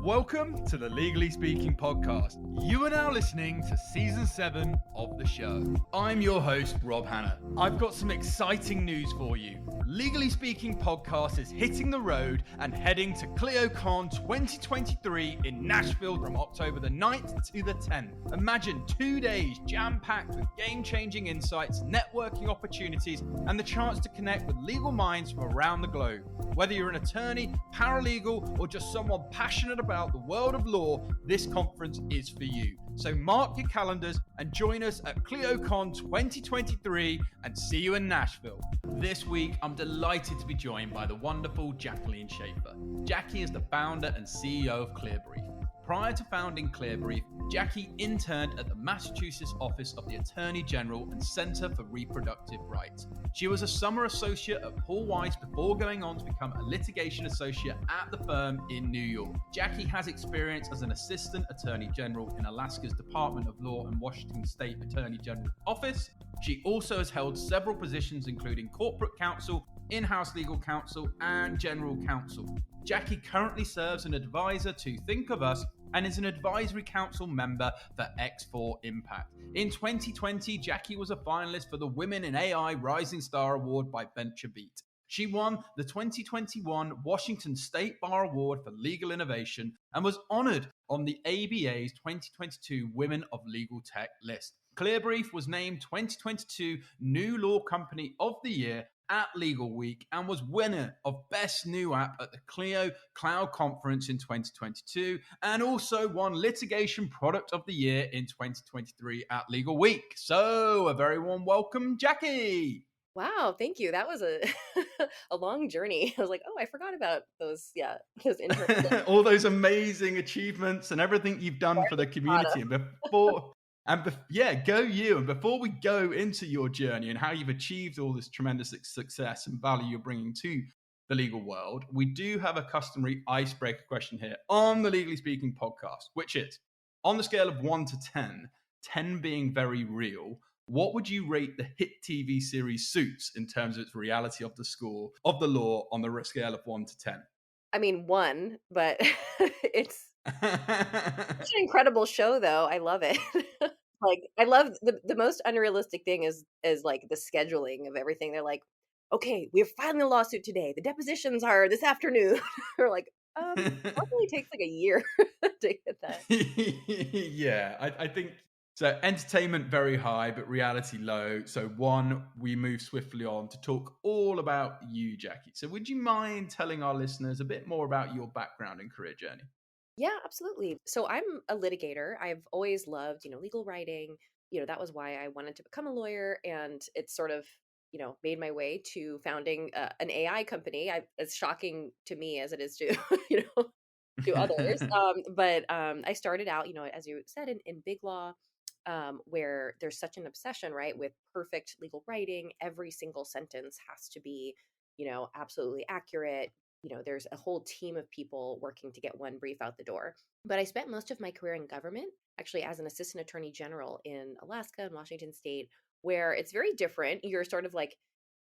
Welcome to the Legally Speaking podcast. You are now listening to season 7 of the show. I'm your host, Rob Hanna. I've got some exciting news for you. Legally Speaking podcast is hitting the road and heading to ClioCon 2023 in Nashville from October the 9th to the 10th. Imagine 2 days jam-packed with game-changing insights, networking opportunities, and the chance to connect with legal minds from around the globe. Whether you're an attorney, paralegal, or just someone passionate about the world of law, this conference is for you. So mark your calendars and join us at ClioCon 2023 and see you in Nashville. This week, I'm delighted to be joined by the wonderful Jacqueline Schaefer. Jackie is the founder and CEO of Clearbrief. Prior to founding Clearbrief, Jackie interned at the Massachusetts Office of the Attorney General and Center for Reproductive Rights. She was a summer associate at Paul Weiss before going on to become a litigation associate at the firm in New York. Jackie has experience as an assistant attorney general in Alaska's Department of Law and Washington State Attorney General's office. She also has held several positions, including corporate counsel, in-house legal counsel, and general counsel. Jackie currently serves an advisor to Think of Us and is an advisory council member for X4 Impact. In 2020, Jackie was a finalist for the Women in AI Rising Star Award by VentureBeat. She won the 2021 Washington State Bar Award for Legal Innovation and was honored on the ABA's 2022 Women of Legal Tech list. Clearbrief was named 2022 New Law Company of the Year at Legal Week and was winner of Best New App at the Clio Cloud Conference in 2022 and also won Litigation Product of the Year in 2023 at Legal Week. So a very warm welcome, Jackie. Wow, thank you. That was a a long journey. I was like, oh, I forgot about those. Yeah, those internships. All those amazing achievements and everything you've done for the community. Go you. And before we go into your journey and how you've achieved all this tremendous success and value you're bringing to the legal world, we do have a customary icebreaker question here on the Legally Speaking podcast, which is, on the scale of 1 to 10, 10 being very real, what would you rate the hit TV series Suits in terms of its reality of the score of the law on the scale of 1 to 10? I mean, 1, but it's such an incredible show, though. I love it. Like, I love the most unrealistic thing is like the scheduling of everything. They're like, okay, we're filing a lawsuit today. The depositions are this afternoon. We're like, it probably takes like a year to get that. Yeah, I think so. Entertainment very high, but reality low. So 1, we move swiftly on to talk all about you, Jackie. So would you mind telling our listeners a bit more about your background and career journey? Yeah, absolutely. So I'm a litigator. I've always loved, legal writing. That was why I wanted to become a lawyer. And it's sort of, made my way to founding an AI company. It's shocking to me as it is to, to others. But I started out, as you said, in big law, where there's such an obsession, right, with perfect legal writing. Every single sentence has to be, absolutely accurate. There's a whole team of people working to get one brief out the door. But I spent most of my career in government, actually as an assistant attorney general in Alaska and Washington State, where it's very different. You're sort of like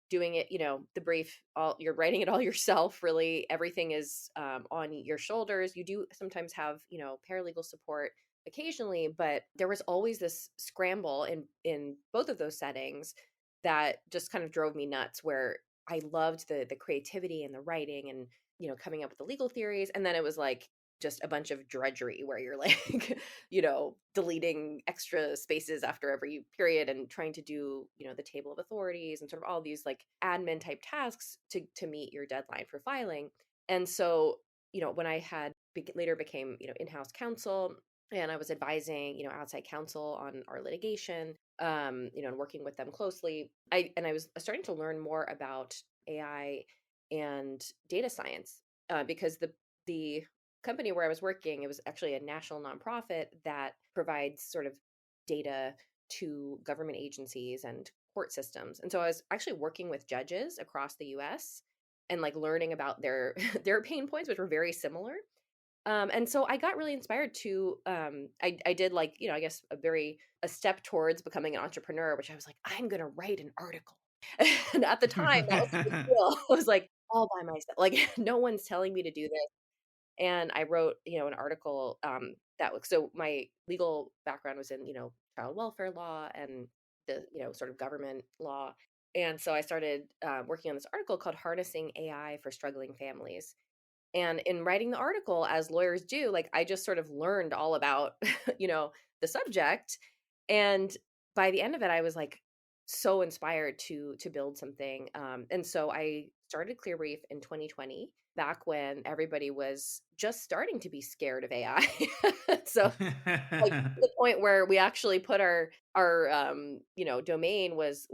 doing it, the brief, you're writing it all yourself, really. Everything is on your shoulders. You do sometimes have, paralegal support occasionally, but there was always this scramble in both of those settings that just kind of drove me nuts, where I loved the creativity and the writing and, coming up with the legal theories. And then it was like just a bunch of drudgery where you're like, deleting extra spaces after every period and trying to do, the table of authorities and sort of all these like admin type tasks to meet your deadline for filing. And so, when I had later became, in-house counsel, and I was advising, outside counsel on our litigation, and working with them closely. I was starting to learn more about AI and data science because the company where I was working, it was actually a national nonprofit that provides sort of data to government agencies and court systems. And so I was actually working with judges across the US and like learning about their pain points, which were very similar. And so I got really inspired to, I did like, I guess a step towards becoming an entrepreneur, which I was like, I'm going to write an article. And at the time that was a big deal. I was like all by myself, like no one's telling me to do this. And I wrote, an article that was, so my legal background was in, child welfare law and the, sort of government law. And so I started working on this article called Harnessing AI for Struggling Families. And in writing the article, as lawyers do, like I just sort of learned all about, the subject. And by the end of it, I was like so inspired to build something. And so I started Clearbrief in 2020, back when everybody was just starting to be scared of AI. So like to the point where we actually put our domain was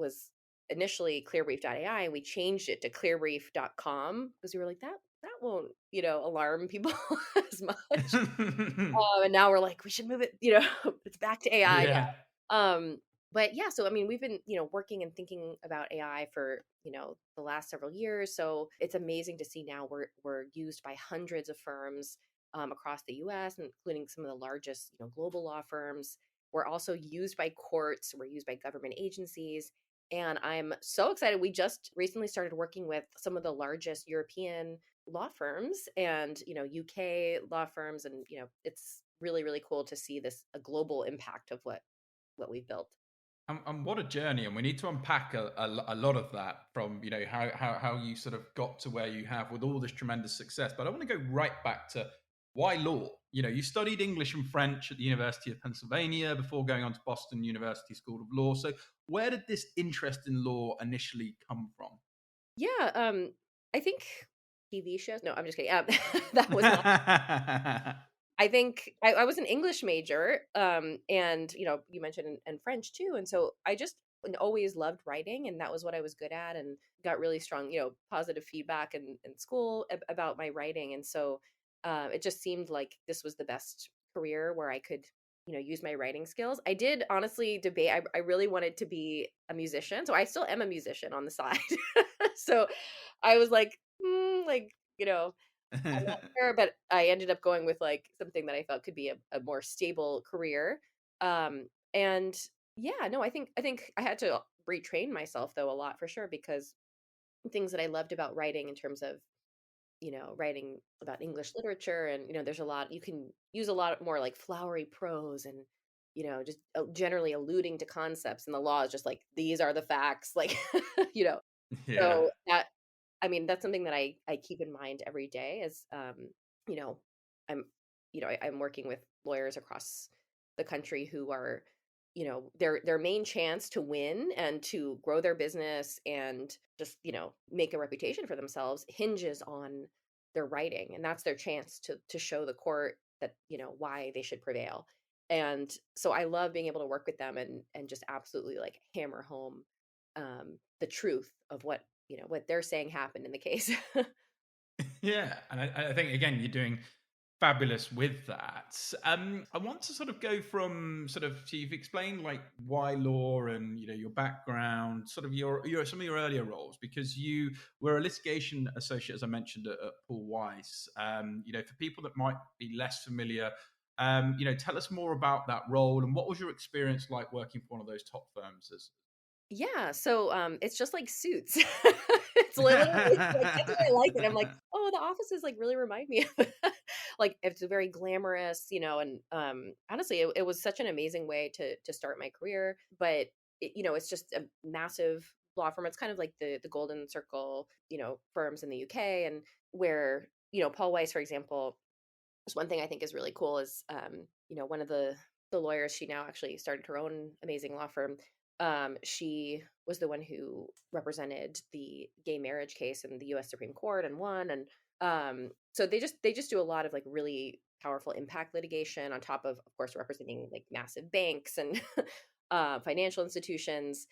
initially clearbrief.ai, and we changed it to clearbrief.com because we were like that won't alarm people as much. And now we're like we should move it, it's back to AI Yeah. now. But yeah, so I mean we've been working and thinking about AI for the last several years, so it's amazing to see now we're used by hundreds of firms across the US, including some of the largest, global law firms. We're also used by courts, we're used by government agencies. And I'm so excited. We just recently started working with some of the largest European law firms and, UK law firms. And, it's really, really cool to see this a global impact of what we've built. And what a journey, and we need to unpack a lot of that from how you sort of got to where you have with all this tremendous success. But I want to go right back to why law. You studied English and French at the University of Pennsylvania before going on to Boston University School of Law. So where did this interest in law initially come from? Yeah, I think TV shows. No, I'm just kidding. That was not. I think I was an English major, and you mentioned and French too, and so I just always loved writing, and that was what I was good at, and got really strong, positive feedback in school about my writing, and so it just seemed like this was the best career where I could, use my writing skills. I did honestly debate. I really wanted to be a musician, so I still am a musician on the side. So I was like, like I'm not sure, but I ended up going with like something that I felt could be a more stable career. And yeah, no, I think I had to retrain myself though a lot for sure because things that I loved about writing in terms of writing about English literature and there's a lot you can use a lot more like flowery prose and just generally alluding to concepts, and the law is just like these are the facts, like you know Yeah. so that I mean, that's something that I keep in mind every day as you know, I'm I'm working with lawyers across the country who are, their main chance to win and to grow their business and just, make a reputation for themselves hinges on their writing. And that's their chance to show the court that, why they should prevail. And so I love being able to work with them and just absolutely like hammer home the truth of what they're saying happened in the case. Yeah, and I think again you're doing fabulous with that. I want to sort of go from sort of so you've explained like why law and your background, sort of your some of your earlier roles because you were a litigation associate, as I mentioned at Paul Weiss. For people that might be less familiar, tell us more about that role and what was your experience like working for one of those top firms as Yeah, so it's just like Suits. It's literally like that's why I like it. I'm like, oh, the offices like really remind me of like it's a very glamorous, and honestly, it was such an amazing way to start my career. But it's just a massive law firm. It's kind of like the Golden Circle, firms in the UK, and where Paul Weiss, for example, just one thing I think is really cool is, one of the lawyers, she now actually started her own amazing law firm. She was the one who represented the gay marriage case in the U.S. Supreme Court and won. And so they just do a lot of like really powerful impact litigation on top of course, representing like massive banks and financial institutions.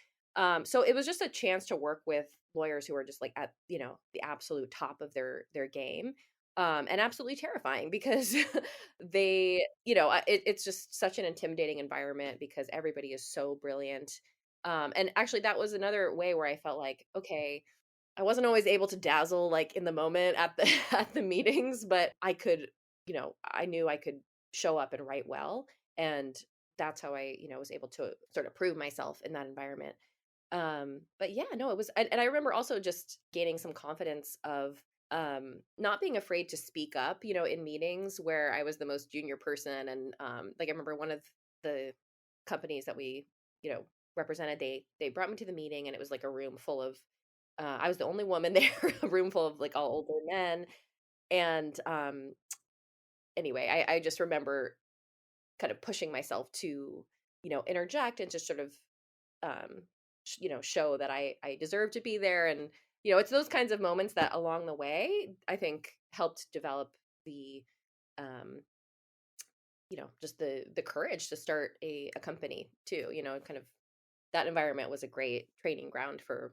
So it was just a chance to work with lawyers who are just like at the absolute top of their game, and absolutely terrifying because it's just such an intimidating environment because everybody is so brilliant. And actually, that was another way where I felt like, okay, I wasn't always able to dazzle like in the moment at the at the meetings, but I could, I knew I could show up and write well, and that's how I, was able to sort of prove myself in that environment. But yeah, no, it was, and I remember also just gaining some confidence of not being afraid to speak up, in meetings where I was the most junior person. And like I remember one of the companies that we, you know, represented, they brought me to the meeting and it was like a room full of I was the only woman there, a room full of like all older men. And anyway, I just remember kind of pushing myself to, interject and just sort of show that I deserve to be there. And it's those kinds of moments that along the way I think helped develop the um just the courage to start a company too. Kind of that environment was a great training ground for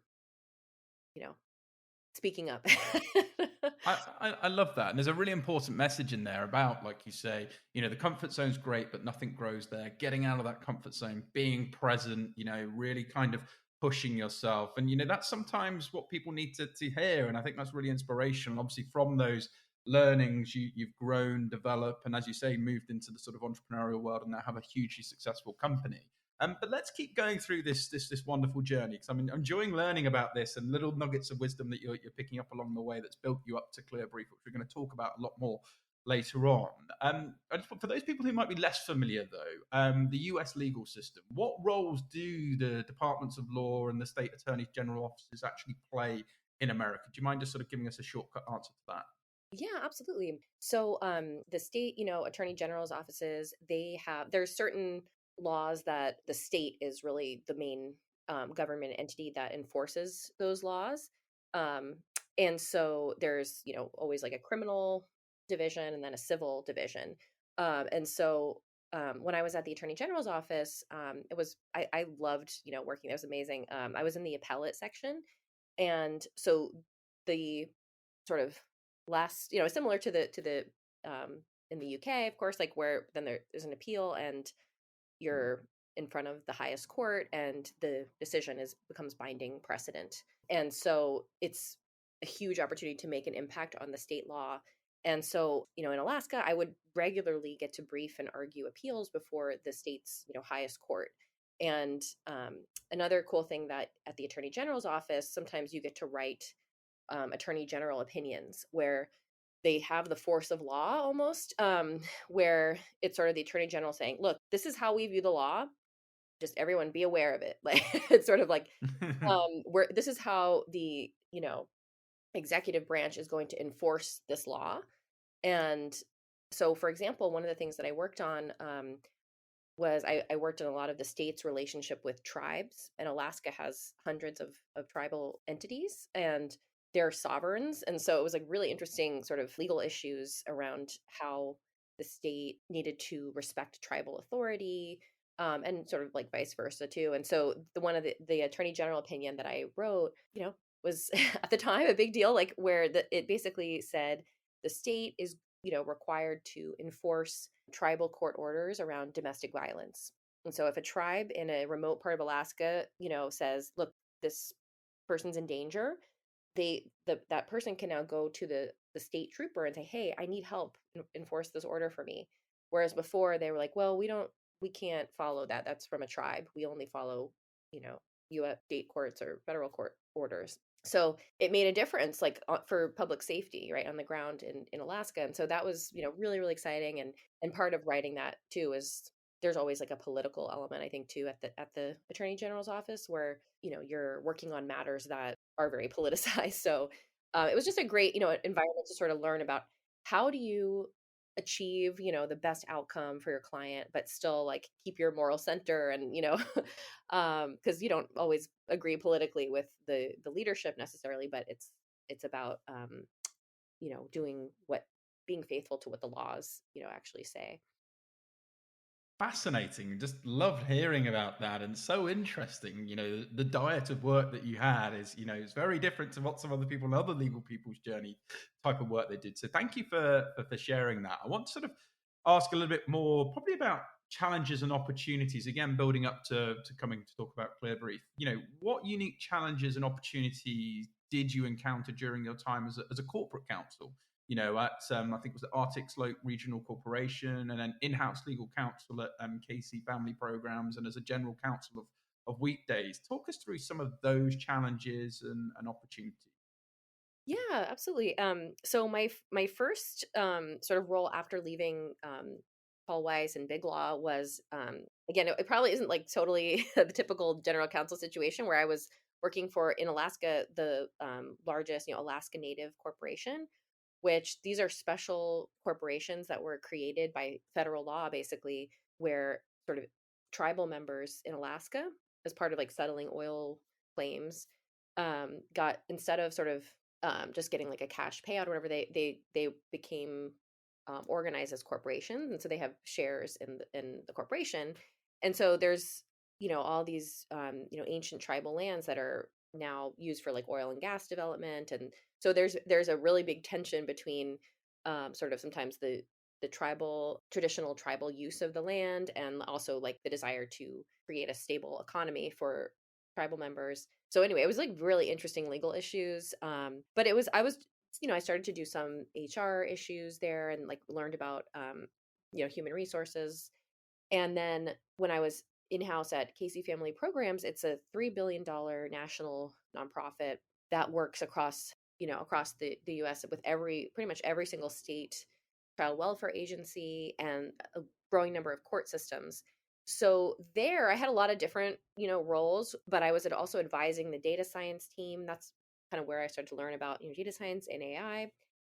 you know speaking up. I love that. And there's a really important message in there about, like you say, the comfort zone's great, but nothing grows there. Getting out of that comfort zone, being present, really kind of pushing yourself. And, that's sometimes what people need to hear. And I think that's really inspirational. Obviously, from those learnings, you've grown, developed, and as you say, moved into the sort of entrepreneurial world and now have a hugely successful company. But let's keep going through this wonderful journey, because I'm enjoying learning about this and little nuggets of wisdom that you're picking up along the way that's built you up to Clearbrief, which we're going to talk about a lot more later on. For those people who might be less familiar, though, the US legal system, what roles do the departments of law and the state attorney general offices actually play in America? Do you mind just sort of giving us a shortcut answer to that? Yeah, absolutely. So the state, attorney general's offices, there's certain laws that the state is really the main government entity that enforces those laws. Um, and so there's, always like a criminal division and then a civil division. And so when I was at the attorney general's office, I loved, working there. It was amazing. I was in the appellate section. And so the sort of last, similar to the in the UK, of course, like where then there's an appeal and you're in front of the highest court and the decision becomes binding precedent. And so it's a huge opportunity to make an impact on the state law. And so, in Alaska, I would regularly get to brief and argue appeals before the state's, highest court. And another cool thing that at the attorney general's office, sometimes you get to write attorney general opinions where they have the force of law almost, where it's sort of the attorney general saying, look, this is how we view the law. Just everyone be aware of it. Like it's sort of like where this is how the, executive branch is going to enforce this law. And so, for example, one of the things that I worked on was I worked in a lot of the state's relationship with tribes, and Alaska has hundreds of tribal entities and they're sovereigns. And so it was like really interesting sort of legal issues around how the state needed to respect tribal authority, and sort of like vice versa too. And so one of the attorney general opinion that I wrote, was at the time a big deal, like where it basically said the state is required to enforce tribal court orders around domestic violence. And so if a tribe in a remote part of Alaska, says, look, this person's in danger, that person can now go to the state trooper and say, hey, I need help enforce this order for me. Whereas before they were like, well, we can't follow that. That's from a tribe. We only follow, US state courts or federal court orders. So it made a difference, like for public safety, right, on the ground in Alaska. And so that was, really, really exciting. And part of writing that too is there's always like a political element, I think, too, at the attorney general's office where, you're working on matters that are very politicized. So it was just a great, environment to sort of learn about how do you achieve, the best outcome for your client, but still like keep your moral center and, because you don't always agree politically with the leadership necessarily, but it's about doing being faithful to what the laws, actually say. Fascinating. Just loved hearing about that, and so interesting. The diet of work that you had is very different to what some other people and other legal people's journey type of work they did. So thank you for sharing that. I want to sort of ask a little bit more, probably about challenges and opportunities. Again, building up to coming to talk about Clearbrief. What unique challenges and opportunities did you encounter during your time as a corporate counsel? At I think it was the Arctic Slope Regional Corporation, and then in-house legal counsel at KC Family Programs, and as a general counsel of Weekdays. Talk us through some of those challenges and opportunities. Yeah, absolutely. So my first sort of role after leaving Paul Weiss and Big Law was again, it probably isn't like totally the typical general counsel situation where I was working for in Alaska the largest Alaska Native Corporation, which these are special corporations that were created by federal law, basically, where sort of tribal members in Alaska, as part of like settling oil claims, got instead of sort of just getting like a cash payout or whatever, they became organized as corporations, and so they have shares in the corporation, and so there's all these ancient tribal lands that are now used for like oil and gas development, and so there's a really big tension between sort of sometimes the traditional tribal use of the land, and also like the desire to create a stable economy for tribal members. So anyway, it was like really interesting legal issues. But I was I started to do some HR issues there and like learned about human resources. And then when I was in-house at Casey Family Programs, it's a $3 billion national nonprofit that works across, across the US with pretty much every single state child welfare agency and a growing number of court systems. So there I had a lot of different, roles, but I was also advising the data science team. That's kind of where I started to learn about, data science and AI.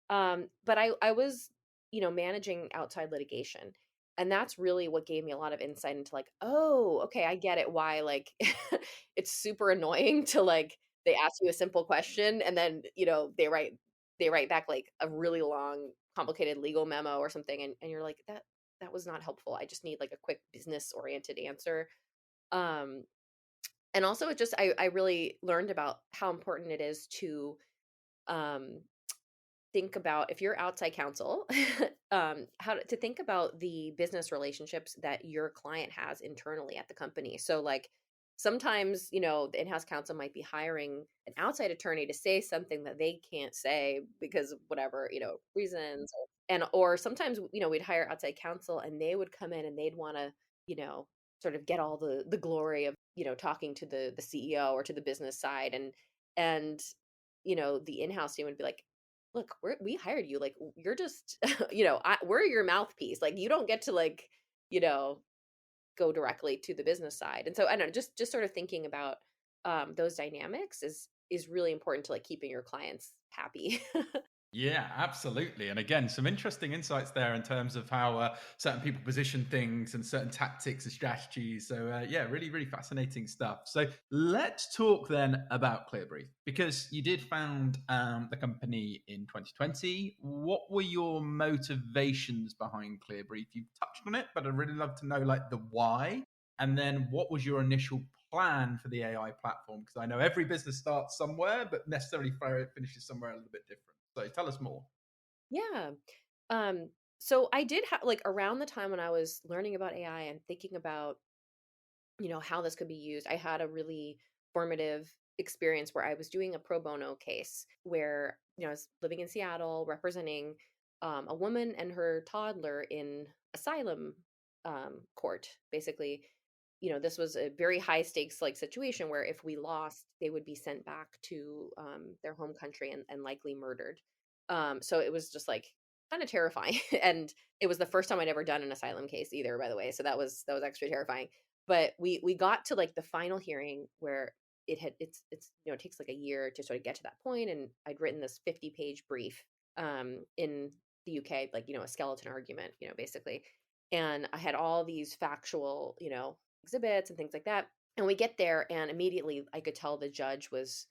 But I was, managing outside litigation, and that's really what gave me a lot of insight into like, oh, okay, I get it why like it's super annoying to like they ask you a simple question and then, they write back like a really long complicated legal memo or something, and you're like that was not helpful. I just need like a quick business oriented answer. Um and also it just I really learned about how important it is to um think about if you're outside counsel, how to think about the business relationships that your client has internally at the company. So, like, sometimes, the in house counsel might be hiring an outside attorney to say something that they can't say because of whatever, reasons. Or sometimes, we'd hire outside counsel and they would come in and they'd want to, you know, sort of get all the glory of, talking to the CEO or to the business side. And, the in house team would be like, look, we hired you, like you're just we're your mouthpiece, like you don't get to like you know go directly to the business side. And so I don't know, just sort of thinking about those dynamics is really important to like keeping your clients happy. Yeah, absolutely. And again, some interesting insights there in terms of how certain people position things and certain tactics and strategies. So, yeah, really, really fascinating stuff. So, let's talk then about Clearbrief because you did found the company in 2020. What were your motivations behind Clearbrief? You've touched on it, but I'd really love to know like the why. And then what was your initial plan for the AI platform? Because I know every business starts somewhere, but necessarily finishes somewhere a little bit different. So tell us more. Yeah. So I did have like around the time when I was learning about AI and thinking about, how this could be used, I had a really formative experience where I was doing a pro bono case where, I was living in Seattle representing a woman and her toddler in asylum court. Basically, this was a very high stakes like situation where if we lost, they would be sent back to their home country and likely murdered. So it was just like kind of terrifying. And it was the first time I'd ever done an asylum case either, by the way. So that was extra terrifying. But we got to like the final hearing where it's it takes like a year to sort of get to that point, and I'd written this 50-page brief in the UK, like a skeleton argument, basically. And I had all these factual, exhibits and things like that. And we get there, and immediately I could tell the judge was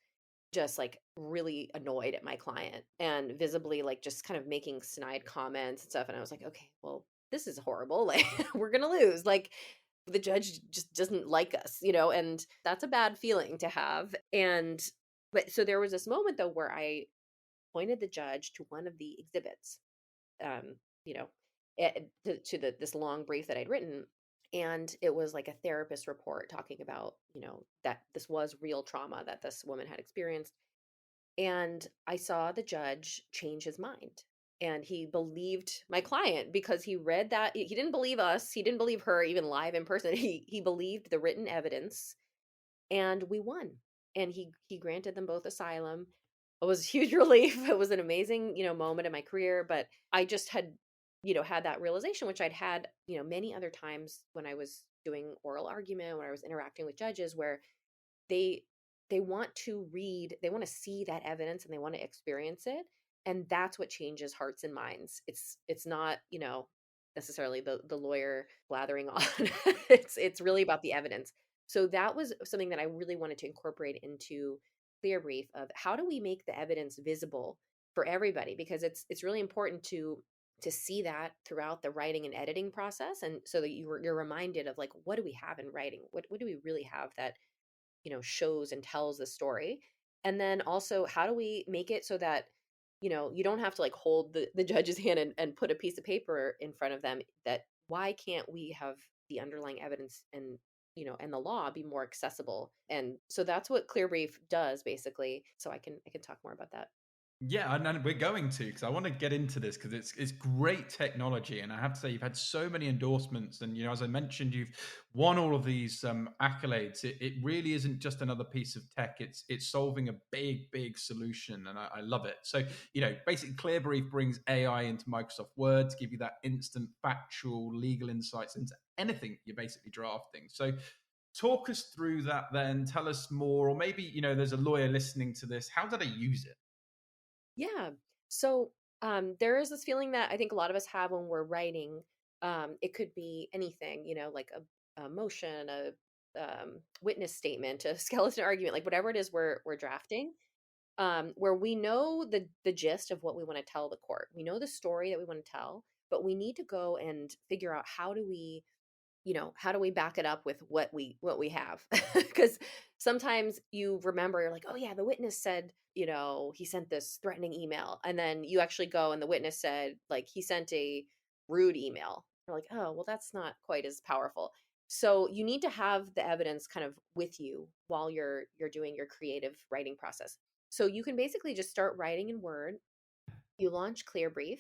just like really annoyed at my client and visibly like just kind of making snide comments and stuff. And I was like, okay, well, this is horrible. Like, we're going to lose. Like, the judge just doesn't like us, and that's a bad feeling to have. But so there was this moment though where I pointed the judge to one of the exhibits, um, you know, to this long brief that I'd written. And it was like a therapist report talking about, that this was real trauma that this woman had experienced. And I saw the judge change his mind. And he believed my client because he read that he didn't believe us. He didn't believe her even live in person. He believed the written evidence, and we won. And he granted them both asylum. it was a huge relief. It was an amazing, moment in my career, but I just had, had that realization, which I'd had, many other times when I was doing oral argument, when I was interacting with judges, where they they want to read, they want to see that evidence and they want to experience it, and that's what changes hearts and minds. It's not, necessarily the lawyer blathering on. It's really about the evidence. So that was something that I really wanted to incorporate into Clear Brief, of how do we make the evidence visible for everybody, because it's really important to see that throughout the writing and editing process, and so that you're reminded of, like, what do we have in writing, what do we really have that shows and tells the story. And then also, how do we make it so that you don't have to, like, hold the judge's hand and put a piece of paper in front of them, that why can't we have the underlying evidence and the law be more accessible. And so that's what Clearbrief does, basically. So I can talk more about that. Yeah, and we're going to, because I want to get into this, because it's great technology, and I have to say you've had so many endorsements, and as I mentioned, you've won all of these accolades. It really isn't just another piece of tech; it's solving a big solution, and I love it. So basically, Clearbrief brings AI into Microsoft Word to give you that instant, factual, legal insights into anything you're basically drafting. So talk us through that, then tell us more, or maybe there's a lawyer listening to this. How did I use it? Yeah. So there is this feeling that I think a lot of us have when we're writing. It could be anything, like a motion, a witness statement, a skeleton argument, like whatever it is we're drafting, where we know the gist of what we want to tell the court. We know the story that we want to tell, but we need to go and figure out, how do we back it up with what we have. Because sometimes you remember, you're like, oh yeah, the witness said, he sent this threatening email, and then you actually go and the witness said, like, he sent a rude email. You're like, oh well, that's not quite as powerful. So you need to have the evidence kind of with you while you're doing your creative writing process. So you can basically just start writing in Word. You launch Clearbrief,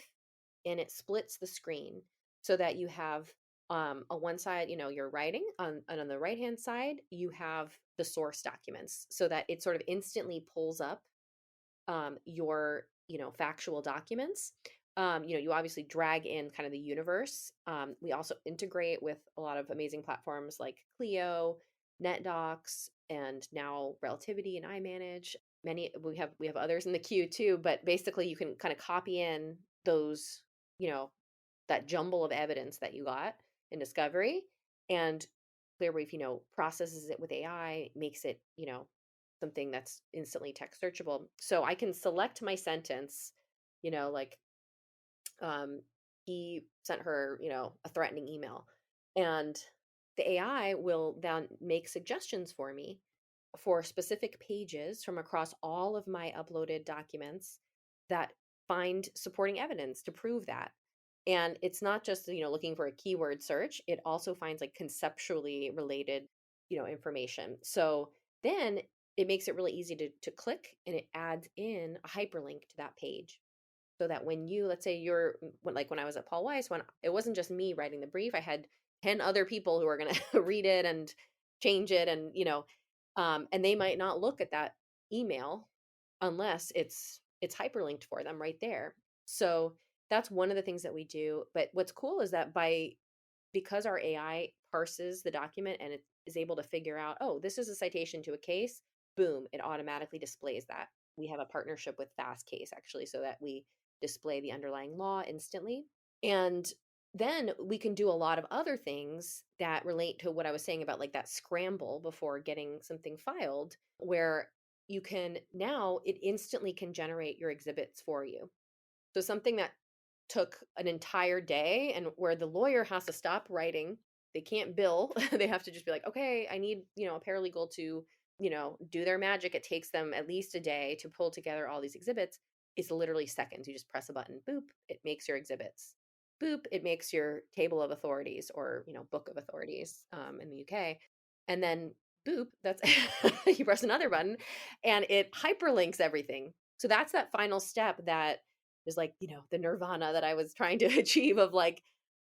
and it splits the screen so that you have, on one side, you're writing and on the right hand side you have the source documents, so that it sort of instantly pulls up your factual documents. You obviously drag in kind of the universe. We also integrate with a lot of amazing platforms like Clio, NetDocs, and now Relativity and iManage. Many we have others in the queue too, but basically you can kind of copy in those, you know, that jumble of evidence that you got in Discovery, and Clearbrief, processes it with AI, makes it, something that's instantly text searchable. So I can select my sentence, like, um, he sent her, a threatening email. And the AI will then make suggestions for me for specific pages from across all of my uploaded documents that find supporting evidence to prove that. And it's not just, looking for a keyword search, it also finds, like, conceptually related, information. So then it makes it really easy to click, and it adds in a hyperlink to that page, so that when you, let's say when I was at Paul Weiss, when it wasn't just me writing the brief, I had 10 other people who are going to read it and change it, and and they might not look at that email unless it's hyperlinked for them right there. So that's one of the things that we do. But what's cool is that because our AI parses the document and it is able to figure out, oh, this is a citation to a case, boom, it automatically displays that. We have a partnership with Fastcase, actually, so that we display the underlying law instantly. And then we can do a lot of other things that relate to what I was saying about, like, that scramble before getting something filed, where it instantly can generate your exhibits for you. So something that took an entire day, and where the lawyer has to stop writing, they can't bill, they have to just be like, okay, I need, a paralegal to, do their magic. It takes them at least a day to pull together all these exhibits. It's literally seconds. You just press a button, boop, it makes your exhibits. Boop, it makes your table of authorities, or, book of authorities, in the UK. And then boop, that's you press another button and it hyperlinks everything. So that's that final step that is, like, the nirvana that I was trying to achieve, of, like,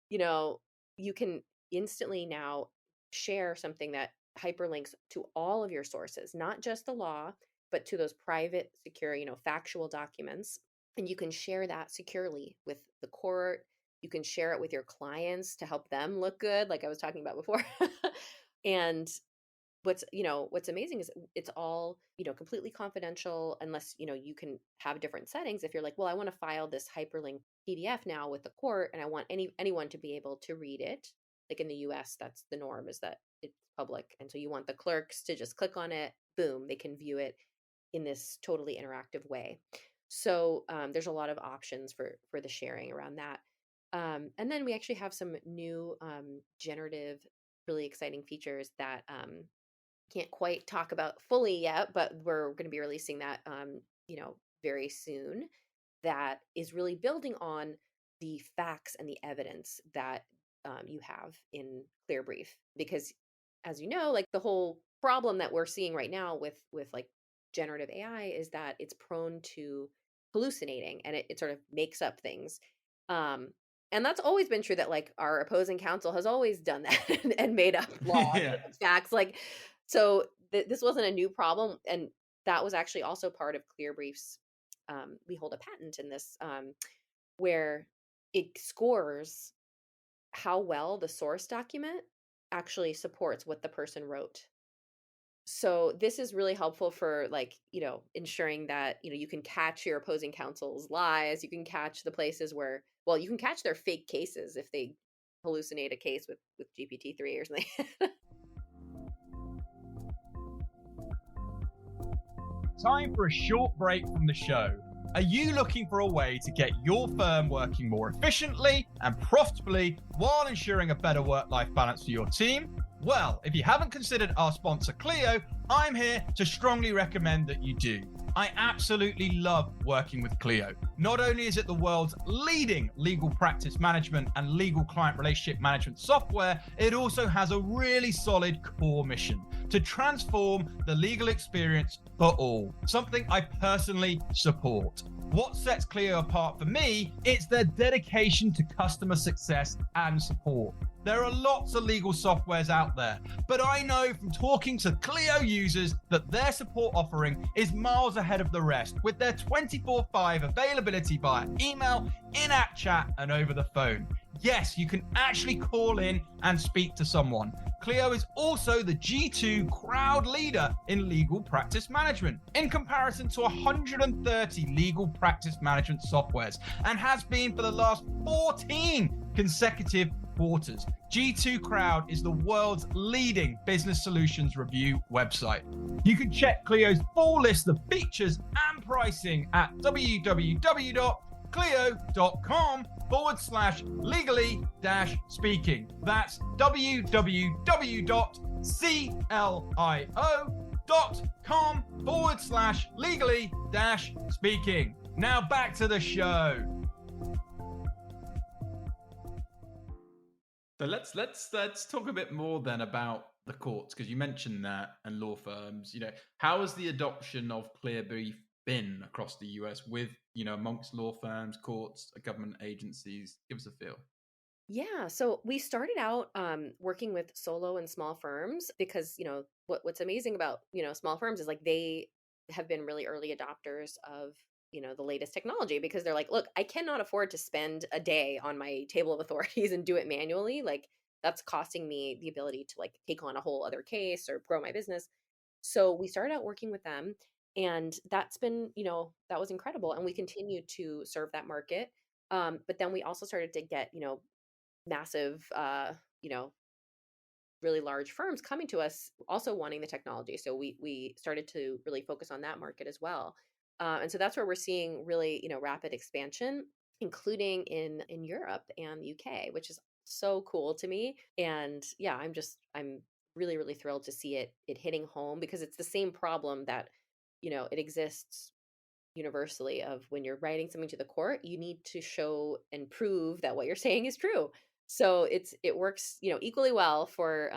you know, you can instantly now share something that hyperlinks to all of your sources, not just the law, but to those private, secure, factual documents. And you can share that securely with the court. You can share it with your clients to help them look good, like I was talking about before. And what's amazing is it's all, completely confidential unless, you can have different settings. If you're like, well, I want to file this hyperlink PDF now with the court and I want anyone to be able to read it. Like in the US, that's the norm, is that it's public. And so you want the clerks to just click on it, boom, they can view it in this totally interactive way. So there's a lot of options for the sharing around that. And then we actually have some new generative, really exciting features that can't quite talk about fully yet, but we're going to be releasing that, very soon. That is really building on the facts and the evidence that you have in ClearBrief, because, as you know, like the whole problem that we're seeing right now with like generative AI is that it's prone to hallucinating, and it sort of makes up things. Um, and that's always been true, that like our opposing counsel has always done that and made up law, Yeah. made up facts. Like, so this wasn't a new problem. And that was actually also part of ClearBrief's. We hold a patent in this, where it scores how well the source document actually supports what the person wrote. So this is really helpful for, like, ensuring that, you can catch your opposing counsel's lies. You can catch the places where, well, you can catch their fake cases if they hallucinate a case with GPT-3 or something. Time for a short break from the show. Are you looking for a way to get your firm working more efficiently and profitably while ensuring a better work-life balance for your team? Well, if you haven't considered our sponsor Clio, I'm here to strongly recommend that you do. I absolutely love working with Clio. Not only is it the world's leading legal practice management and legal client relationship management software, it also has a really solid core mission to transform the legal experience for all, something I personally support. What sets Clio apart for me is their dedication to customer success and support. There are lots of legal softwares out there, but I know from talking to Clio users that their support offering is miles ahead of the rest, with their 24/5 availability via email, in-app chat, and over the phone. Yes, you can actually call in and speak to someone. Clio is also the G2 crowd leader in legal practice management, in comparison to 130 legal practice management softwares, and has been for the last 14 consecutive quarters. G2 Crowd is the world's leading business solutions review website. You can check Clio's full list of features and pricing at www.clio.com/legally-speaking. That's www.clio.com/legally-speaking. Now back to the show. So let's talk a bit more then about the courts, because you mentioned that, and law firms. How has the adoption of ClearBrief been across the US with, amongst law firms, courts, government agencies? Give us a feel. Yeah, so we started out working with solo and small firms because, what's amazing about, small firms is like they have been really early adopters of, the latest technology, because they're like, look, I cannot afford to spend a day on my table of authorities and do it manually. Like, that's costing me the ability to like take on a whole other case or grow my business. So we started out working with them, and that's been, that was incredible. And we continue to serve that market. But then we also started to get, massive, really large firms coming to us also wanting the technology. So we started to really focus on that market as well. And so that's where we're seeing really, rapid expansion, including in Europe and the UK, which is so cool to me. And yeah, I'm really, really thrilled to see it hitting home, because it's the same problem that, it exists universally, of when you're writing something to the court, you need to show and prove that what you're saying is true. So it works, equally well for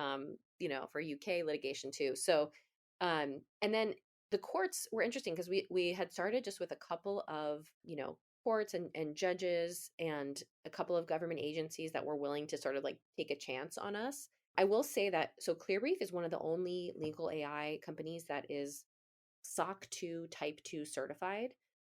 for UK litigation too. So and then the courts were interesting, because we had started just with a couple of, courts and judges and a couple of government agencies that were willing to sort of like take a chance on us. I will say that, so ClearBrief is one of the only legal AI companies that is SOC 2 Type 2 certified,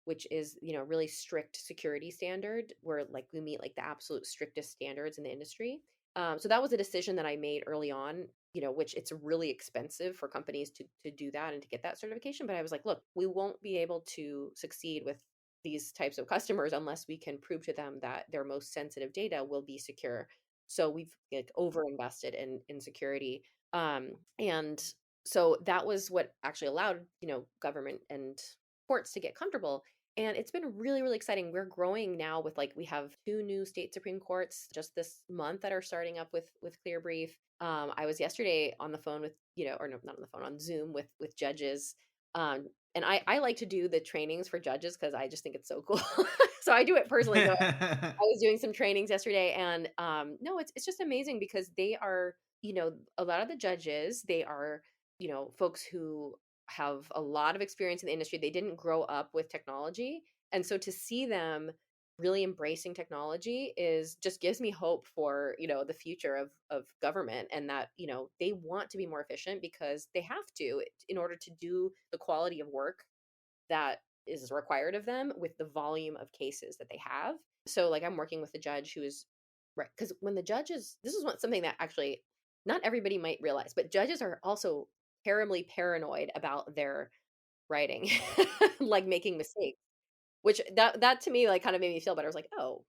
which is, really strict security standard where like we meet like the absolute strictest standards in the industry. So that was a decision that I made early on, which it's really expensive for companies to do that and to get that certification. But I was like, look, we won't be able to succeed with these types of customers unless we can prove to them that their most sensitive data will be secure. So we've like over invested in security. And so that was what actually allowed, government and courts to get comfortable. And it's been really, really exciting. We're growing now with like we have 2 new state Supreme Courts just this month that are starting up with Clearbrief. I was yesterday on the phone with, or no, not on the phone, on Zoom with judges. And I like to do the trainings for judges because I just think it's so cool. So I do it personally. So I was doing some trainings yesterday, and no, it's just amazing because they are, a lot of the judges, they are, folks who have a lot of experience in the industry. They didn't grow up with technology. And so to see them really embracing technology is just gives me hope for, the future of government, and that, they want to be more efficient because they have to in order to do the quality of work that is required of them with the volume of cases that they have. So like I'm working with a judge who is right, because when the judges, this is something that actually not everybody might realize, but judges are also terribly paranoid about their writing, like making mistakes, which that to me like kind of made me feel better. I was like, oh,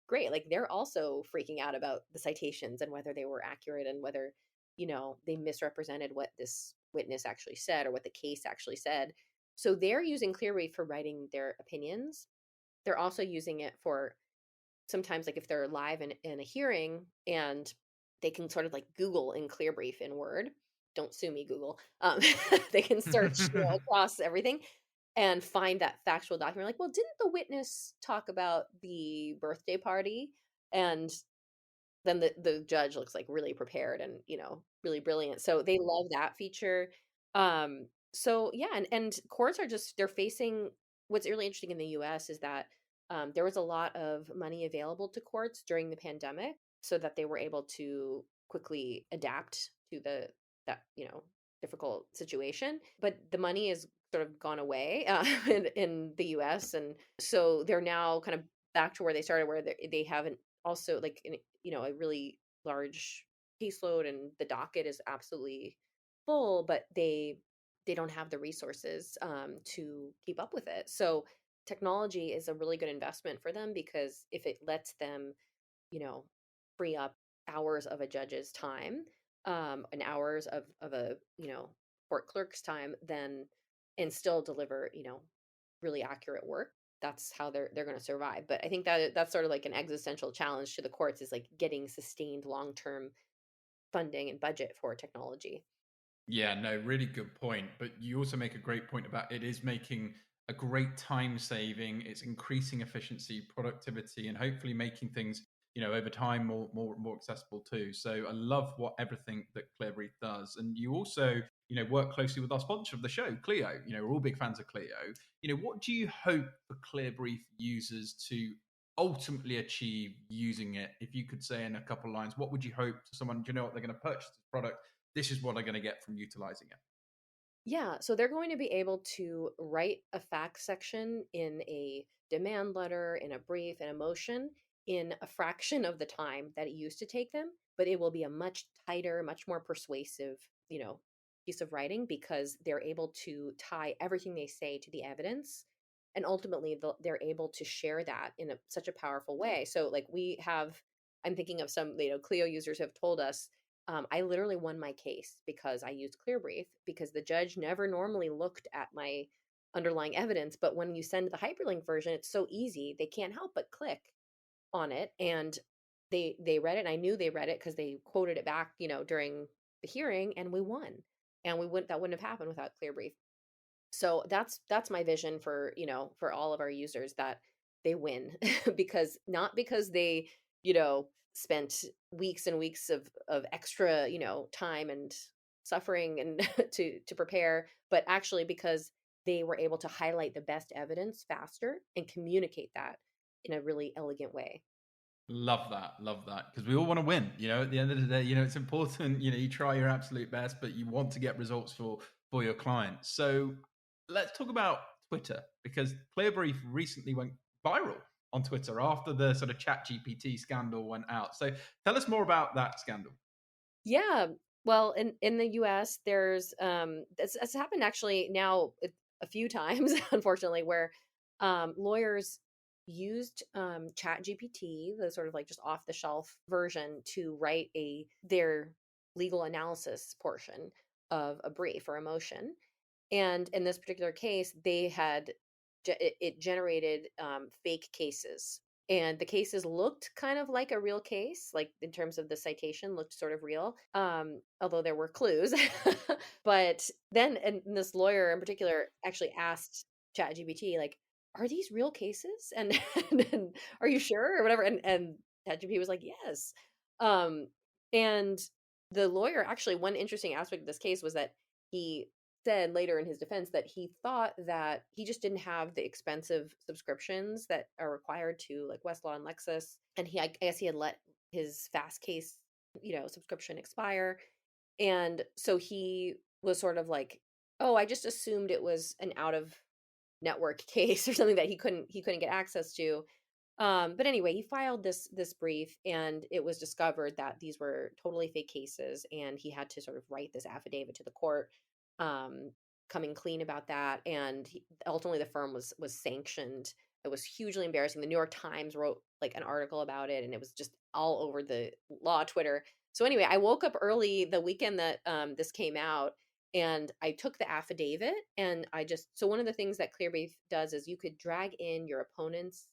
great. Like they're also freaking out about the citations and whether they were accurate and whether, they misrepresented what this witness actually said or what the case actually said. So they're using Clearbrief for writing their opinions. They're also using it for sometimes like if they're live in a hearing and they can sort of like Google in Clearbrief in Word. Don't sue me, Google. They can search, across everything and find that factual document. Like, well, didn't the witness talk about the birthday party? And then the judge looks like really prepared and, really brilliant. So they love that feature. So yeah, and courts are just they're facing what's really interesting in the US is that there was a lot of money available to courts during the pandemic so that they were able to quickly adapt to that, difficult situation. But the money has sort of gone away in the US. And so they're now kind of back to where they started, where they haven't also like, a really large caseload and the docket is absolutely full, but they don't have the resources to keep up with it. So technology is a really good investment for them because if it lets them, you know, free up hours of a judge's time, and hours of a, court clerk's time, then and still deliver, really accurate work. That's how they're going to survive. But I think that that's sort of like an existential challenge to the courts is like getting sustained long-term funding and budget for technology. Yeah, no, really good point. But you also make a great point about it is making a great time saving. It's increasing efficiency, productivity, and hopefully making things, over time more accessible too. So I love what everything that Clearbrief does. And you also, work closely with our sponsor of the show, Clio. We're all big fans of Clio. What do you hope for Clearbrief users to ultimately achieve using it? If you could say in a couple of lines, what would you hope to someone, do you know what they're going to purchase this product? This is what I'm going to get from utilizing it. Yeah, so they're going to be able to write a fact section in a demand letter, in a brief, in a motion, in a fraction of the time that it used to take them, but it will be a much tighter, much more persuasive, piece of writing because they're able to tie everything they say to the evidence. And ultimately, they're able to share that in such a powerful way. So, like, I'm thinking of some, Clio users have told us I literally won my case because I used Clearbrief because the judge never normally looked at my underlying evidence. But when you send the hyperlink version, it's so easy. They can't help but click on it. And they read it. And I knew they read it because they quoted it back, during the hearing and we won. And that wouldn't have happened without Clearbrief. So that's my vision for, for all of our users that they win because not because they, spent weeks and weeks of extra, time and suffering and to prepare, but actually because they were able to highlight the best evidence faster and communicate that in a really elegant way. Love that. Love that. Because we all want to win. At the end of the day, it's important, you try your absolute best, but you want to get results for your clients. So let's talk about Twitter, because Clearbrief recently went viral on Twitter after the sort of ChatGPT scandal went out. So tell us more about that scandal. Yeah. Well, in the US, there's it's happened actually now a few times, unfortunately, where lawyers used Chat GPT, the sort of like just off the shelf version, to write their legal analysis portion of a brief or a motion. And in this particular case, they had it generated fake cases, and the cases looked kind of like a real case, like in terms of the citation, looked sort of real, although there were clues. But then, and this lawyer in particular actually asked ChatGPT, like, "Are these real cases?" And, and "Are you sure?" or whatever. And ChatGPT was like, "Yes." Um, and the lawyer actually, one interesting aspect of this case was that he said later in his defense that he thought that he just didn't have the expensive subscriptions that are required to like Westlaw and Lexis, and I guess he had let his fast case, subscription expire, and so he was sort of like, "Oh, I just assumed it was an out of network case or something that he couldn't get access to." But anyway, he filed this brief, and it was discovered that these were totally fake cases, and he had to sort of write this affidavit to the court, um, coming clean about that. And ultimately, the firm was sanctioned. It was hugely embarrassing. The New York Times wrote like an article about it, and it was just all over the law Twitter. So anyway, I woke up early the weekend that this came out, and I took the affidavit, and so one of the things that Clearbrief does is you could drag in your opponent's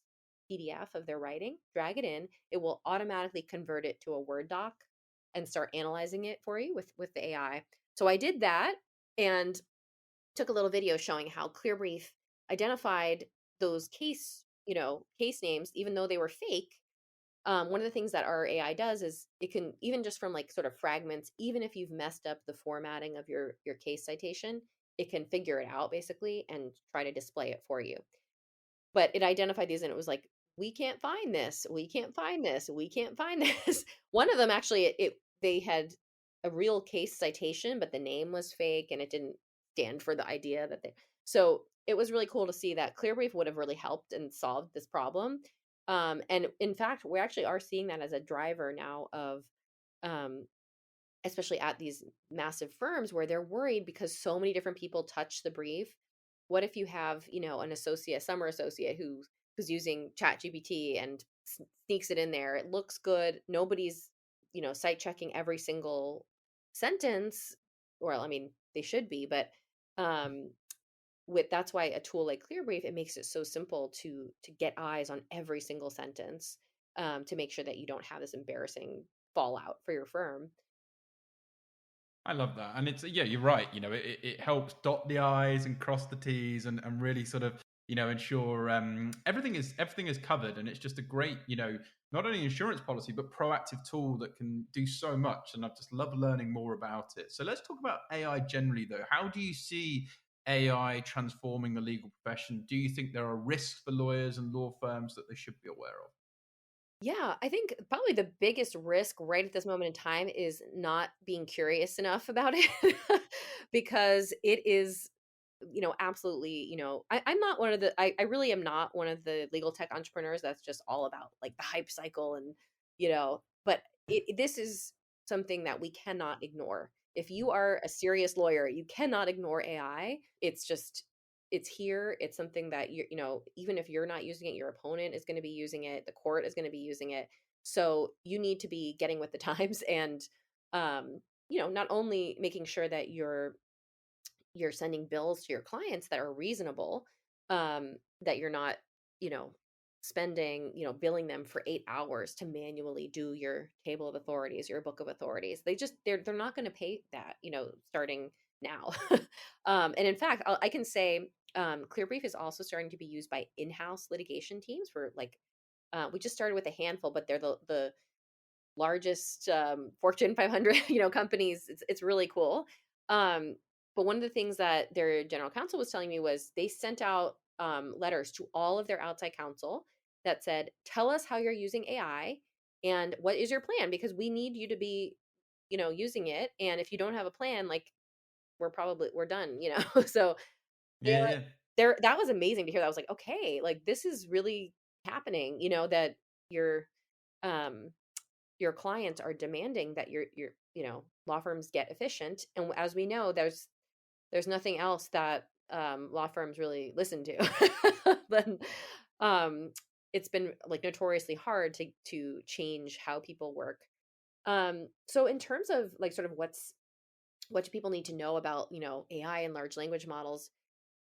PDF of their writing, drag it in, it will automatically convert it to a Word doc and start analyzing it for you with the AI. So I did that and took a little video showing how Clearbrief identified those case names, even though they were fake. One of the things that our AI does is it can, even just from like sort of fragments, even if you've messed up the formatting of your case citation, it can figure it out basically and try to display it for you. But it identified these, and it was like, "We can't find this. We can't find this. We can't find this." One of them actually, they had a real case citation, but the name was fake and it didn't stand for the idea that they. So it was really cool to see that Clearbrief would have really helped and solved this problem. And in fact, we actually are seeing that as a driver now of, um, especially at these massive firms where they're worried because so many different people touch the brief. What if you have, an associate, summer associate who's using Chat GPT and sneaks it in there? It looks good. Nobody's, site checking every single sentence. Well, I mean, they should be, but um that's why a tool like Clearbrief, it makes it so simple to get eyes on every single sentence, to make sure that you don't have this embarrassing fallout for your firm. I love that. And it's, yeah, you're right. It helps dot the I's and cross the T's, and really sort of, ensure everything is covered. And it's just a great, not only insurance policy, but proactive tool that can do so much. And I just love learning more about it. So let's talk about AI generally, though. How do you see AI transforming the legal profession? Do you think there are risks for lawyers and law firms that they should be aware of? Yeah, I think probably the biggest risk right at this moment in time is not being curious enough about it, because it is, absolutely, I'm not one of I really am not one of the legal tech entrepreneurs that's just all about like the hype cycle and, but this is something that we cannot ignore. If you are a serious lawyer, you cannot ignore AI. It's here. It's something that even if you're not using it, your opponent is going to be using it. The court is going to be using it. So you need to be getting with the times and, not only making sure that you're sending bills to your clients that are reasonable, that you're not, you know, spending, billing them for 8 hours to manually do your table of authorities, your book of authorities. They're not going to pay that, starting now. And in fact, I can say, Clearbrief is also starting to be used by in-house litigation teams for like, we just started with a handful, but they're the largest, Fortune 500, companies. It's really cool. Um, but one of the things that their general counsel was telling me was they sent out, letters to all of their outside counsel that said, "Tell us how you're using AI and what is your plan, because we need you to be, using it. And if you don't have a plan, like we're done." So Yeah, yeah. There that was amazing to hear. That I was like, okay, like this is really happening, that your um your clients are demanding that your law firms get efficient. And as we know, there's nothing else that law firms really listen to. Then um it's been like notoriously hard to change how people work. So in terms of like sort of what do people need to know about, AI and large language models?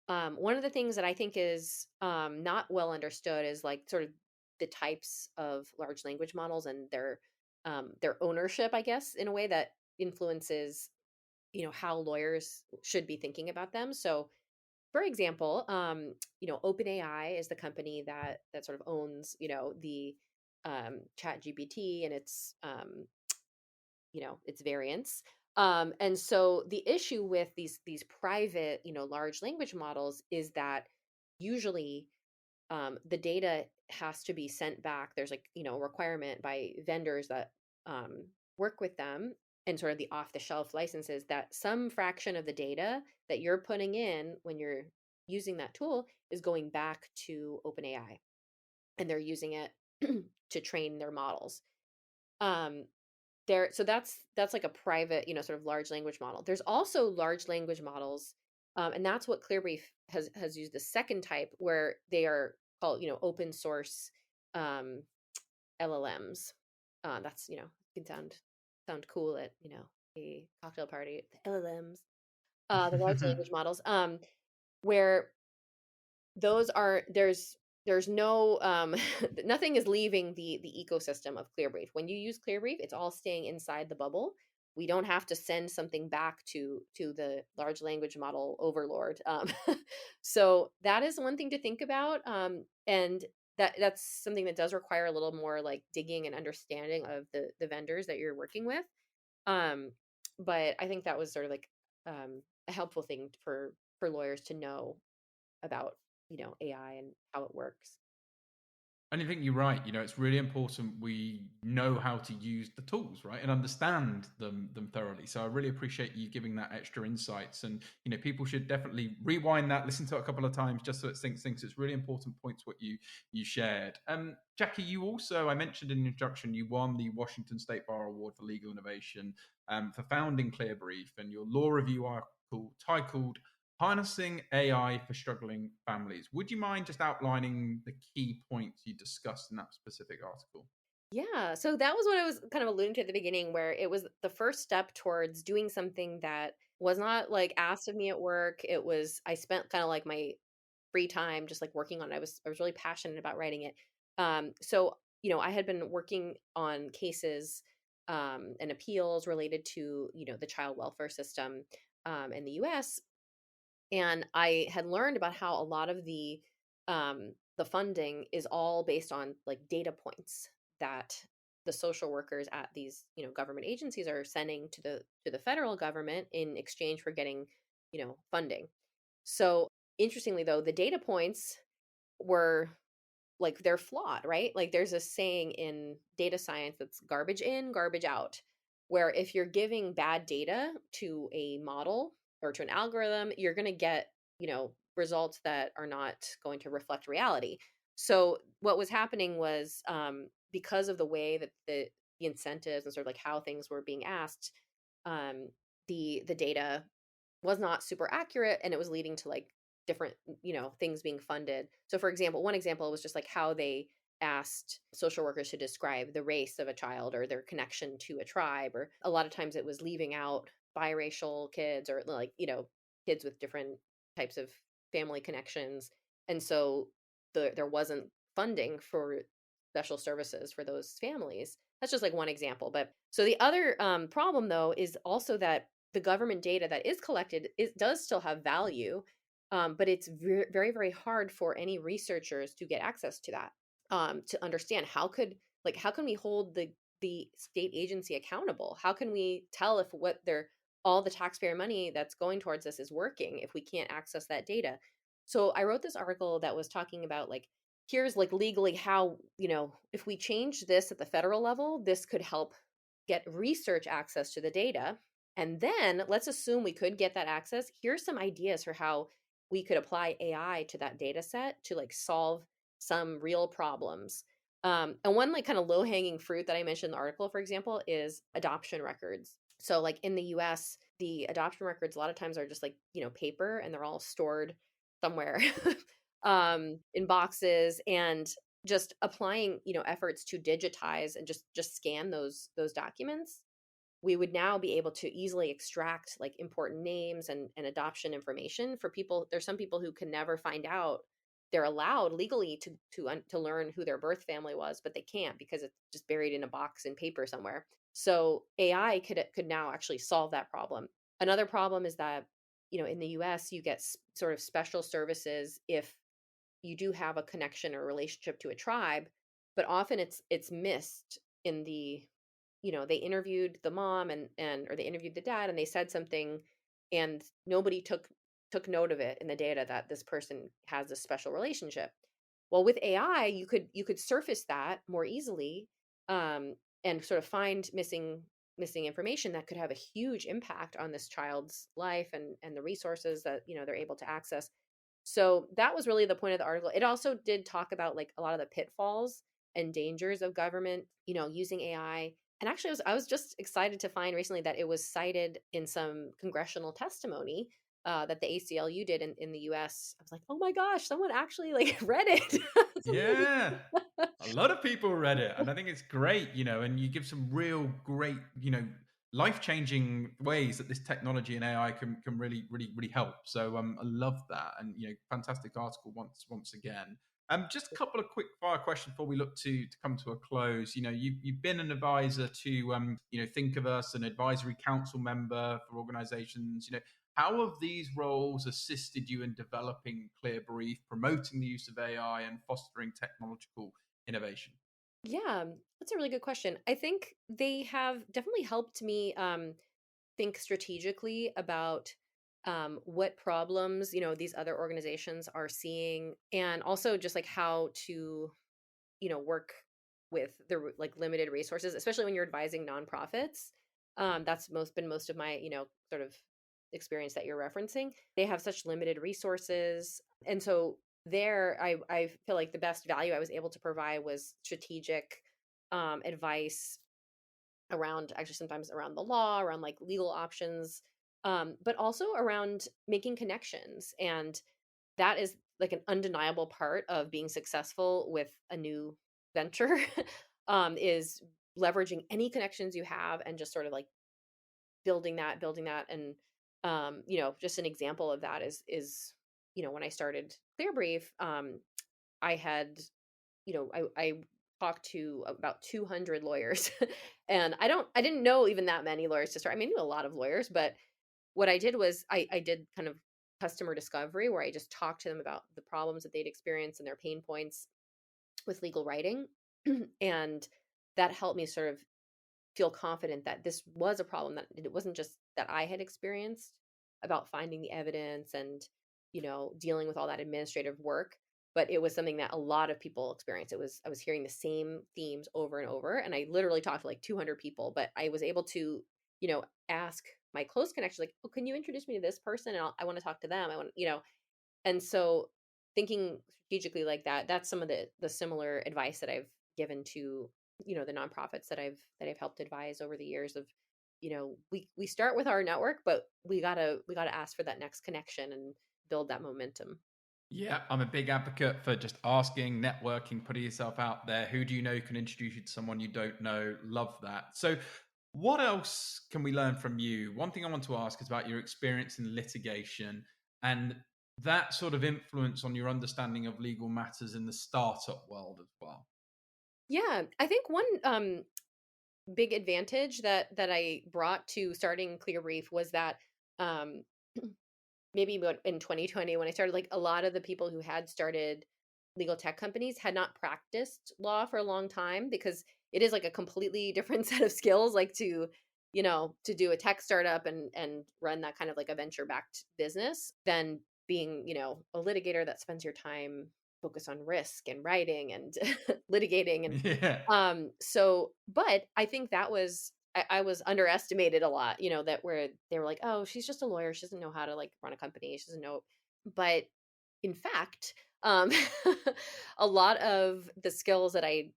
One of the things that I think is not well understood is like sort of the types of large language models and their ownership, I guess, in a way that influences how lawyers should be thinking about them. So, for example, OpenAI is the company that sort of owns the Chat GPT and its variants. And so the issue with these private, large language models is that usually the data has to be sent back. There's like, a requirement by vendors that work with them and sort of the off the shelf licenses that some fraction of the data that you're putting in when you're using that tool is going back to OpenAI and they're using it to train their models. Um, so that's like a private, sort of large language model. There's also large language models, and that's what Clearbrief has used the second type, where they are called, open source um, LLMs. That's can sound cool at a cocktail party. The LLMs, the large language models, where those are there's no nothing is leaving the ecosystem of Clearbrief. When you use Clearbrief, it's all staying inside the bubble. We don't have to send something back to the large language model overlord. So that is one thing to think about, and that's something that does require a little more like digging and understanding of the vendors that you're working with. um, but I think that was sort of like a helpful thing for lawyers to know about AI and how it works. And I think you're right. It's really important we know how to use the tools, right, and understand them thoroughly. So I really appreciate you giving that extra insights. And people should definitely rewind that, listen to it a couple of times, just so it sinks in. It's really important points what you shared. Jackie, you also, I mentioned in the introduction, you won the Washington State Bar Award for Legal Innovation for founding Clearbrief, and your law review article titled Harnessing AI for Struggling Families. Would you mind just outlining the key points you discussed in that specific article? Yeah, so that was what I was kind of alluding to at the beginning, where it was the first step towards doing something that was not like asked of me at work. It was I spent kind of like my free time just like working on it. I was really passionate about writing it. So I had been working on cases and appeals related to the child welfare system in the U.S. And I had learned about how a lot of the funding is all based on like data points that the social workers at these government agencies are sending to the federal government in exchange for getting funding. So interestingly though, the data points were like they're flawed, right? Like there's a saying in data science that's garbage in, garbage out, where if you're giving bad data to a model or to an algorithm, you're going to get, results that are not going to reflect reality. So what was happening was because of the way that the incentives and sort of like how things were being asked, um, the data was not super accurate and it was leading to like different things being funded. So for example, one example was just like how they asked social workers to describe the race of a child or their connection to a tribe, or a lot of times it was leaving out biracial kids or like kids with different types of family connections. And so there wasn't funding for special services for those families. That's just like one example. But so the other problem though is also that the government data that is collected, it does still have value, but it's very, very hard for any researchers to get access to that, to understand how can we hold the state agency accountable? How can we tell if what they're all the taxpayer money that's going towards this is working if we can't access that data? So I wrote this article that was talking about like here's like legally how if we change this at the federal level, this could help get research access to the data. And then let's assume we could get that access. Here's some ideas for how we could apply AI to that data set to like solve some real problems. And one like kind of low hanging fruit that I mentioned in the article, for example, is adoption records. So like in the US, the adoption records a lot of times are just like, paper, and they're all stored somewhere in boxes, and just applying, efforts to digitize and just scan those documents, we would now be able to easily extract like important names and adoption information for people. There's some people who can never find out. They're allowed legally to learn who their birth family was, but they can't because it's just buried in a box in paper somewhere. So AI could now actually solve that problem. Another problem is that, in the US, you get sort of special services if you do have a connection or relationship to a tribe, but often it's missed in the, they interviewed the mom and or they interviewed the dad, and they said something, and nobody took note of it in the data that this person has a special relationship. Well, with AI, you could surface that more easily, and sort of find missing information that could have a huge impact on this child's life and the resources that they're able to access. So that was really the point of the article. It also did talk about like a lot of the pitfalls and dangers of government, using AI. And actually, I was just excited to find recently that it was cited in some congressional testimony that the ACLU did in the US. I was like, oh my gosh, someone actually like read it. It's amazing. Yeah. A lot of people read it, and I think it's great, and you give some real great, life-changing ways that this technology and AI can really, really, really help. So I love that, and fantastic article once again. Just a couple of quick fire questions before we look to come to a close. You've been an advisor to Think of Us, an advisory council member for organizations. How have these roles assisted you in developing Clearbrief, promoting the use of AI, and fostering technological innovation? Yeah, that's a really good question. I think they have definitely helped me think strategically about what problems these other organizations are seeing, and also just like how to work with the like limited resources, especially when you're advising nonprofits. That's most of my sort of experience that you're referencing. They have such limited resources, and so there I feel like the best value I was able to provide was strategic advice around, actually sometimes around the law, around like legal options, but also around making connections. And that is like an undeniable part of being successful with a new venture, is leveraging any connections you have and just sort of like building that. And just an example of that is when I started Clearbrief, I had I talked to about 200 lawyers, and I didn't know even that many lawyers to start. I mean, I knew a lot of lawyers, but what I did was I did kind of customer discovery, where I just talked to them about the problems that they'd experienced and their pain points with legal writing. And that helped me sort of feel confident that this was a problem, that it wasn't just that I had experienced, about finding the evidence and dealing with all that administrative work, but it was something that a lot of people experience. I was hearing the same themes over and over, and I literally talked to like 200 people, but I was able to ask my close connections like, oh, can you introduce me to this person, and I want to talk to them, I want and so thinking strategically like that, that's some of the similar advice that I've given to the nonprofits that I've helped advise over the years of, we start with our network, but we gotta ask for that next connection and build that momentum. Yeah, I'm a big advocate for just asking, networking, putting yourself out there. Who do you know can introduce you to someone you don't know? Love that. So, what else can we learn from you? One thing I want to ask is about your experience in litigation and that sort of influence on your understanding of legal matters in the startup world as well. Yeah, I think one big advantage that I brought to starting Clearbrief was that um maybe in 2020, when I started, like a lot of the people who had started legal tech companies had not practiced law for a long time, because it is like a completely different set of skills, like to do a tech startup and run that kind of like a venture backed business, than being a litigator that spends your time focused on risk and writing and litigating. And Yeah. so, but I think that was, I was underestimated a lot, that where they were like, oh, she's just a lawyer, she doesn't know how to like run a company, she doesn't know. But in fact, um, a lot of the skills that I,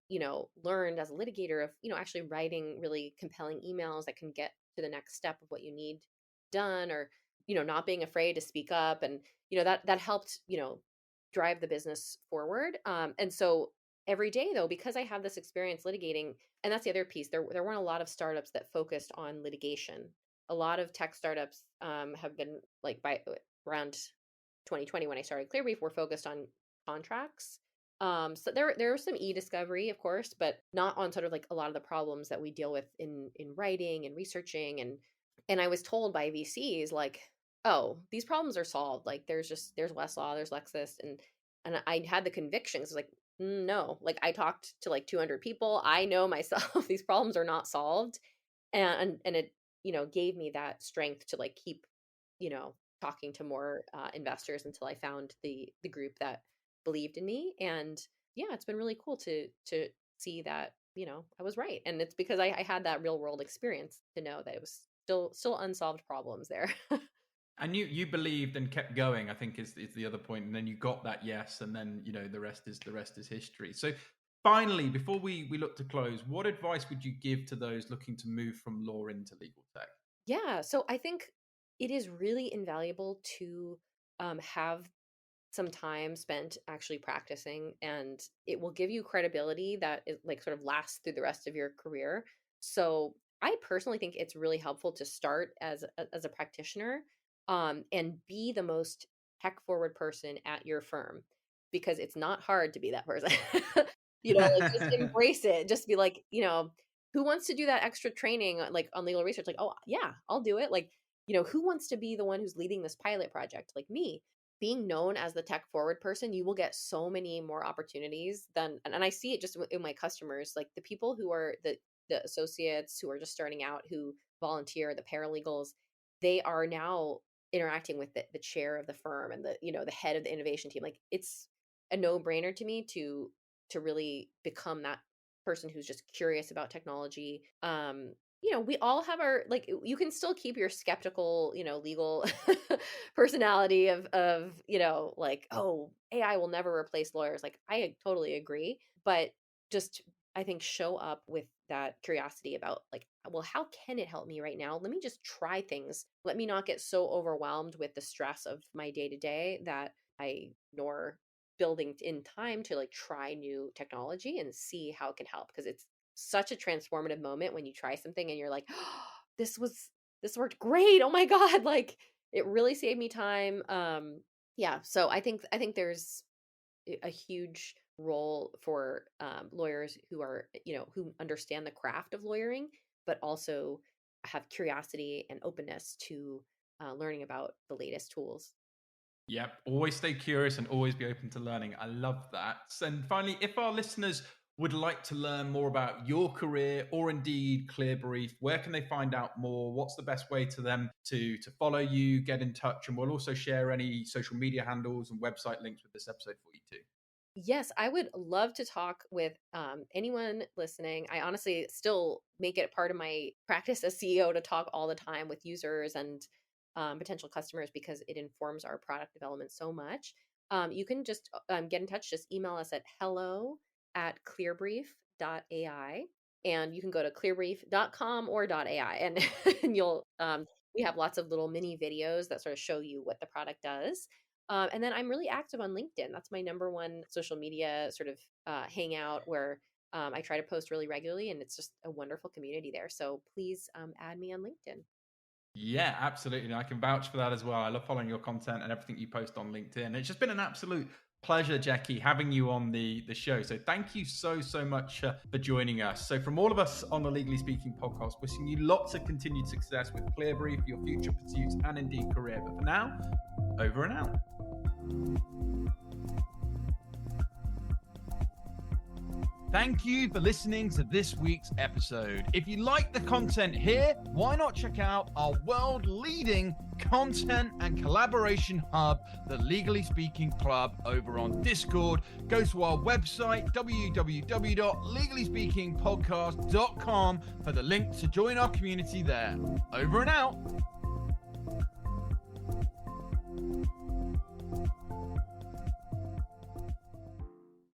learned as a litigator of, actually writing really compelling emails that can get to the next step of what you need done, or, not being afraid to speak up. And, that helped, drive the business forward. And so every day though, because I have this experience litigating, and that's the other piece, there weren't a lot of startups that focused on litigation. A lot of tech startups have been like by around 2020 when I started Clearbrief, were focused on contracts. So there was some e-discovery, of course, but not on sort of like a lot of the problems that we deal with in writing and researching. And I was told by VCs like, oh, these problems are solved. Like there's Westlaw, there's Lexis, and I had the conviction. 'Cause like, no, like I talked to like 200 people. I know myself these problems are not solved, and it gave me that strength to like keep talking to more investors until I found the group that believed in me. And yeah, it's been really cool to see that I was right, and it's because I had that real world experience to know that it was still unsolved problems there. And you believed and kept going, I think is the other point. And then you got that yes, and then the rest is history. So finally, before we look to close, what advice would you give to those looking to move from law into legal tech? Yeah, so I think it is really invaluable to have some time spent actually practicing, and it will give you credibility that is like sort of lasts through the rest of your career. So I personally think it's really helpful to start as a practitioner, and be the most tech forward person at your firm, because it's not hard to be that person. Like just embrace it. Just be like, who wants to do that extra training like on legal research? Like, oh yeah, I'll do it. Like, who wants to be the one who's leading this pilot project? Like me. Being known as the tech forward person, you will get so many more opportunities than, and I see it just in my customers, like the people who are the associates who are just starting out, who volunteer, the paralegals, they are now interacting with the chair of the firm and the head of the innovation team. Like it's a no-brainer to me to really become that person who's just curious about technology. We all have our, like, you can still keep your skeptical, legal personality of, like, oh, AI will never replace lawyers. Like, I totally agree. But just, I think, show up with that curiosity about, like, well, how can it help me right now? Let me just try things. Let me not get so overwhelmed with the stress of my day to day that I ignore building in time to like try new technology and see how it can help, because it's such a transformative moment when you try something and you're like, oh, this worked great, oh my god, like it really saved me time. Yeah, so I think there's a huge role for lawyers who are who understand the craft of lawyering, but also have curiosity and openness to learning about the latest tools. Yep. Always stay curious and always be open to learning. I love that. And finally, if our listeners would like to learn more about your career or indeed Clearbrief, where can they find out more? What's the best way to them to follow you, get in touch? And we'll also share any social media handles and website links with this episode for you too. Yes, I would love to talk with anyone listening. I honestly still make it part of my practice as CEO to talk all the time with users and potential customers, because it informs our product development so much. You can just get in touch. Just email us at hello@clearbrief.ai. And you can go to clearbrief.com or .ai. And, and you'll, we have lots of little mini videos that sort of show you what the product does. And then I'm really active on LinkedIn. That's my number one social media sort of hangout, where I try to post really regularly, and it's just a wonderful community there. So please add me on LinkedIn. Yeah, absolutely. I can vouch for that as well. I love following your content and everything you post on LinkedIn. It's just been an absolute pleasure, Jackie, having you on the show. So thank you so much for joining us. So from all of us on the Legally Speaking podcast, wishing you lots of continued success with Clearbrief, your future pursuits, and indeed career. But for now, over and out. Thank you for listening to this week's episode. If you like the content here, why not check out our world-leading content and collaboration hub, the Legally Speaking Club, over on Discord. Go to our website, www.legallyspeakingpodcast.com, for the link to join our community there. Over and out.